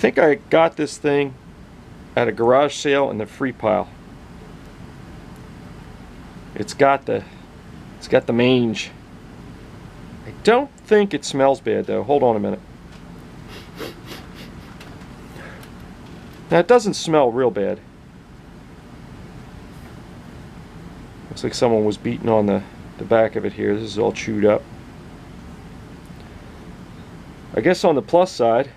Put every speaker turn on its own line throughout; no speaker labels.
think I got this thing at a garage sale in the free pile. It's got the mange. I don't think it smells bad though. Hold on a minute. Now it doesn't smell real bad. Looks like someone was beating on the back of it here. This is all chewed up. I guess on the plus side,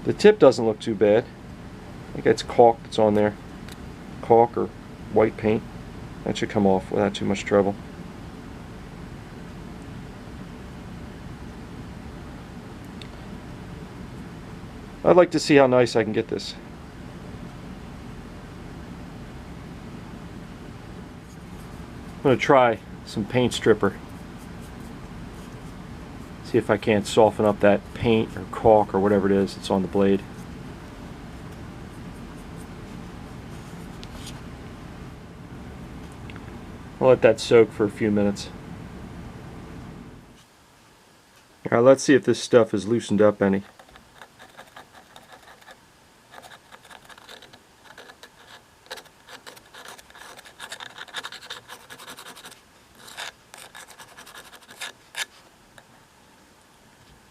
the tip doesn't look too bad. I think that's caulk that's on there. Caulk or white paint. That should come off without too much trouble. I'd like to see how nice I can get this. I'm going to try some paint stripper. See if I can't soften up that paint or caulk or whatever it is that's on the blade. I'll let that soak for a few minutes. Alright, let's see if this stuff is loosened up any.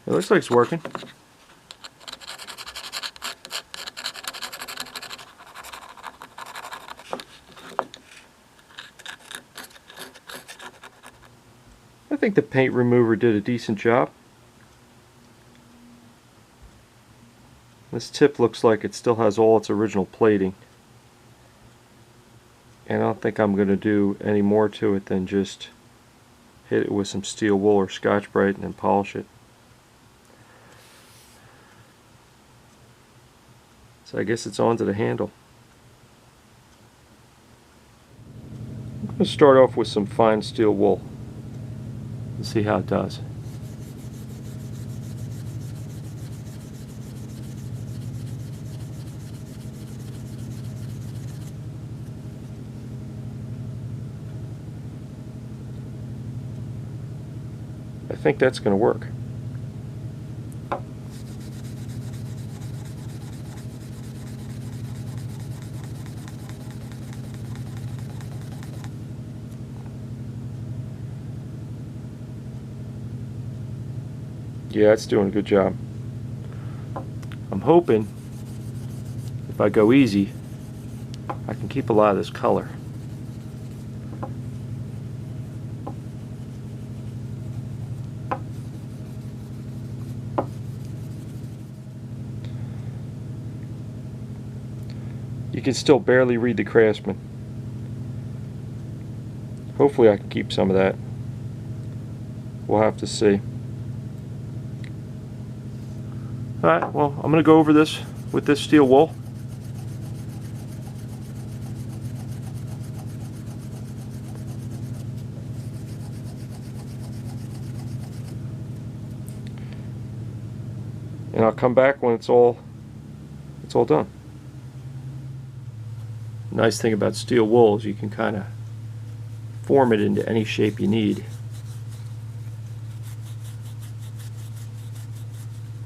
It looks like it's working. I think the paint remover did a decent job. This tip looks like it still has all its original plating. And I don't think I'm going to do any more to it than just hit it with some steel wool or Scotch-Brite and then polish it. So I guess it's onto the handle. I'm going to start off with some fine steel wool and see how it does. I think that's going to work. Yeah, it's doing a good job. I'm hoping if I go easy, I can keep a lot of this color. You can still barely read the Craftsman. Hopefully I can keep some of that. We'll have to see. Alright, well, I'm going to go over this with this steel wool. And I'll come back when it's all done. The nice thing about steel wool is you can kind of form it into any shape you need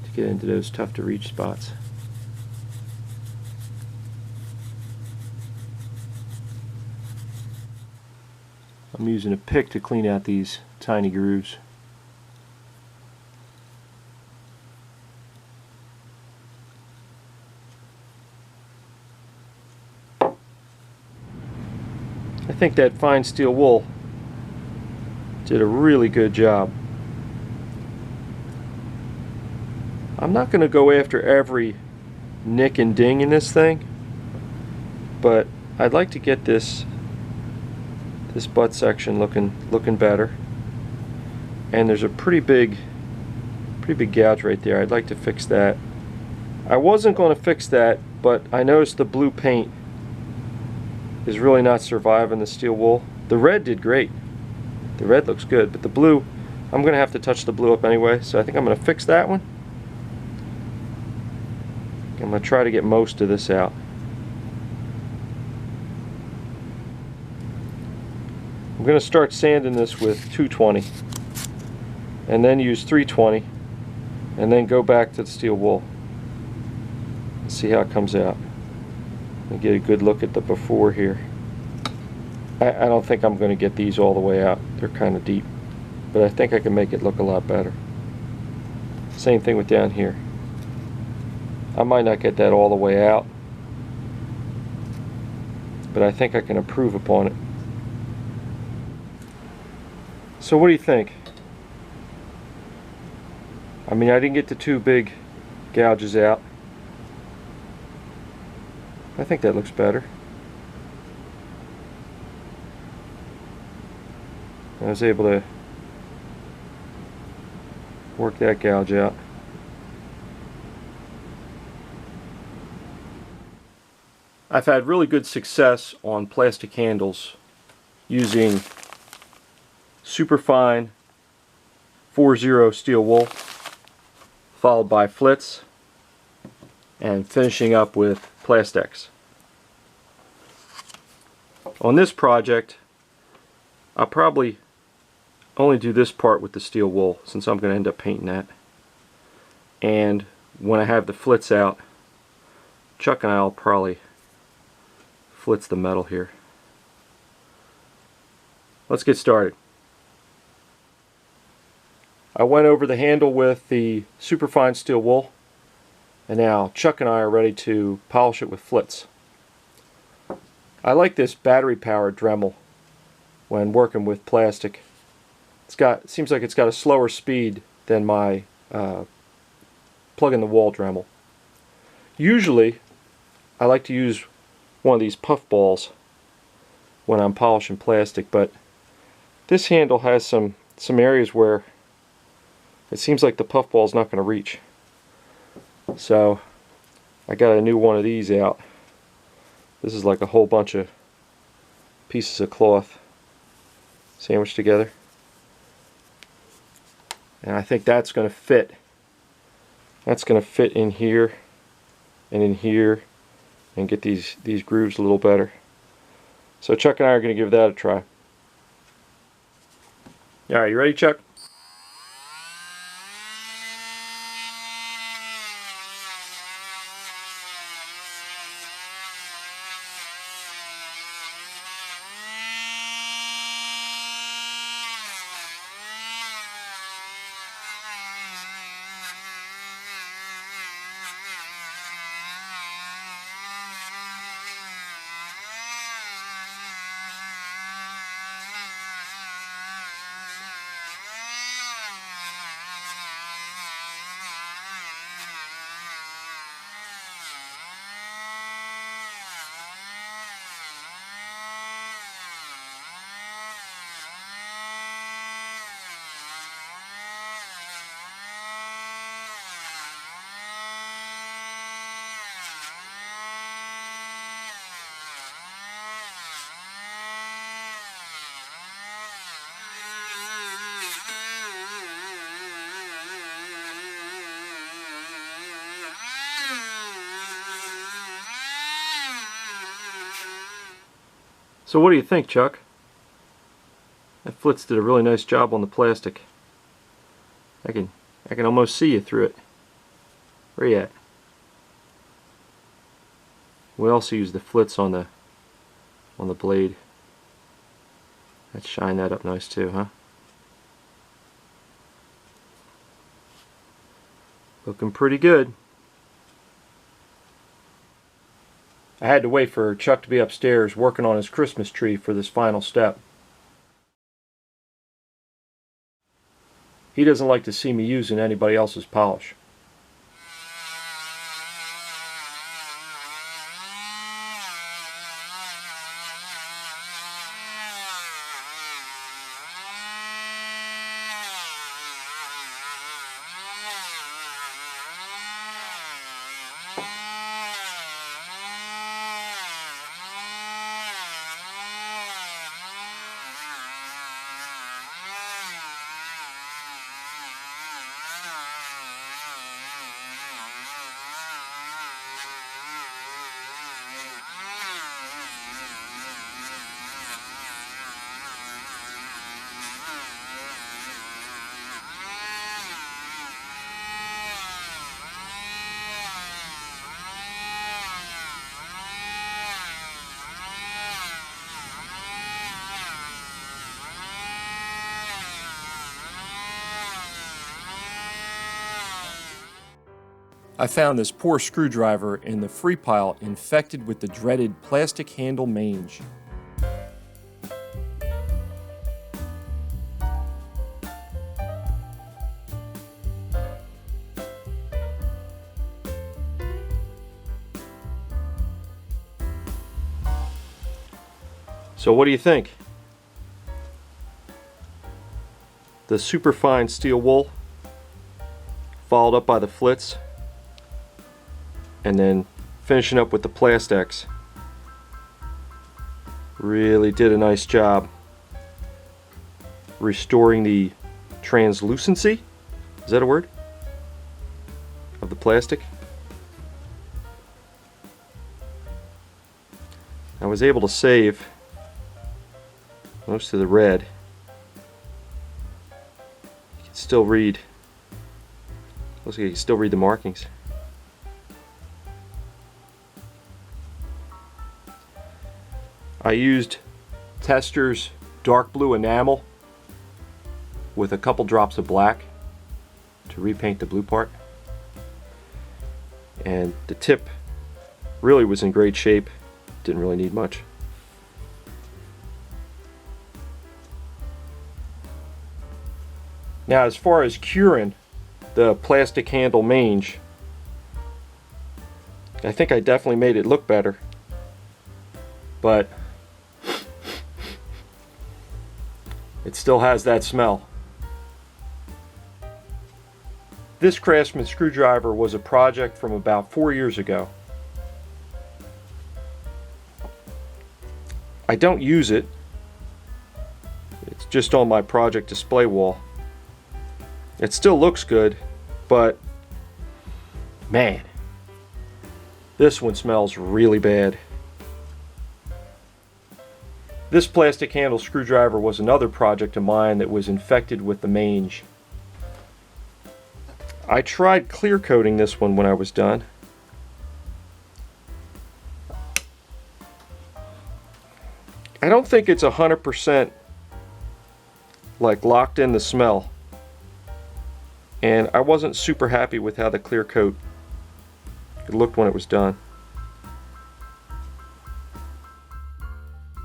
to get into those tough to reach spots. I'm using a pick to clean out these tiny grooves. I think that fine steel wool did a really good job. I'm not going to go after every nick and ding in this thing, but I'd like to get this butt section looking better. And there's a pretty big gouge right there. I'd like to fix that. I wasn't going to fix that, but I noticed the blue paint is really not surviving the steel wool. The red did great. The red looks good, but the blue, I'm going to have to touch the blue up anyway, so I think I'm going to fix that one. I'm going to try to get most of this out. I'm going to start sanding this with 220 and then use 320 and then go back to the steel wool and see how it comes out. And get a good look at the before here. I don't think I'm going to get these all the way out. They're kind of deep, but I think I can make it look a lot better. Same thing with down here. I might not get that all the way out, but I think I can improve upon it. So what do you think? I mean, I didn't get the two big gouges out. I think that looks better. I was able to work that gouge out. I've had really good success on plastic handles using superfine 4-0 steel wool, followed by flitz, and finishing up with Plastex. On this project, I'll probably only do this part with the steel wool, since I'm going to end up painting that. And when I have the flitz out, Chuck and I will probably flitz the metal here. Let's get started. I went over the handle with the superfine steel wool, and now Chuck and I are ready to polish it with flitz. I like this battery powered Dremel when working with plastic. It seems like it's got a slower speed than my plug in the wall Dremel. Usually I like to use one of these puff balls when I'm polishing plastic, but this handle has some areas where it seems like the puff ball is not going to reach. So I got a new one of these out. This is like a whole bunch of pieces of cloth sandwiched together, and I think that's going to fit. That's going to fit in here and in here and get these grooves a little better. So Chuck and I are going to give that a try. Alright, you ready, Chuck? So what do you think, Chuck? That flitz did a really nice job on the plastic. I can almost see you through it. Where you at? We also use the flitz on the blade. Let's shine that up nice too, huh? Looking pretty good. I had to wait for Chuck to be upstairs working on his Christmas tree for this final step. He doesn't like to see me using anybody else's polish. I found this poor screwdriver in the free pile infected with the dreaded plastic handle mange. So what do you think? The superfine steel wool, followed up by the flitz, and then finishing up with the plastics, really did a nice job restoring the translucency, is that a word, of the plastic. I was able to save most of the red. You can still read, looks like you can still read the markings. I used Tester's dark blue enamel with a couple drops of black to repaint the blue part. And the tip really was in great shape, didn't really need much. Now, as far as curing the plastic handle mange, I think I definitely made it look better, but it still has that smell. This Craftsman screwdriver was a project from about 4 years ago. I don't use it. It's just on my project display wall. It still looks good, but man, this one smells really bad. This plastic handle screwdriver was another project of mine that was infected with the mange. I tried clear coating this one when I was done. I don't think it's 100% like locked in the smell. And I wasn't super happy with how the clear coat it looked when it was done.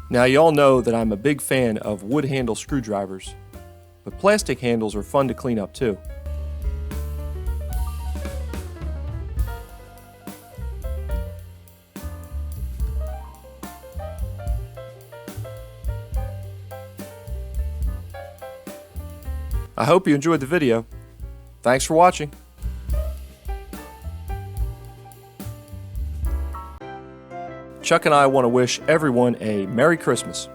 Now, you all know that I'm a big fan of wood handle screwdrivers, but plastic handles are fun to clean up too. I hope you enjoyed the video. Thanks for watching. Chuck and I want to wish everyone a Merry Christmas.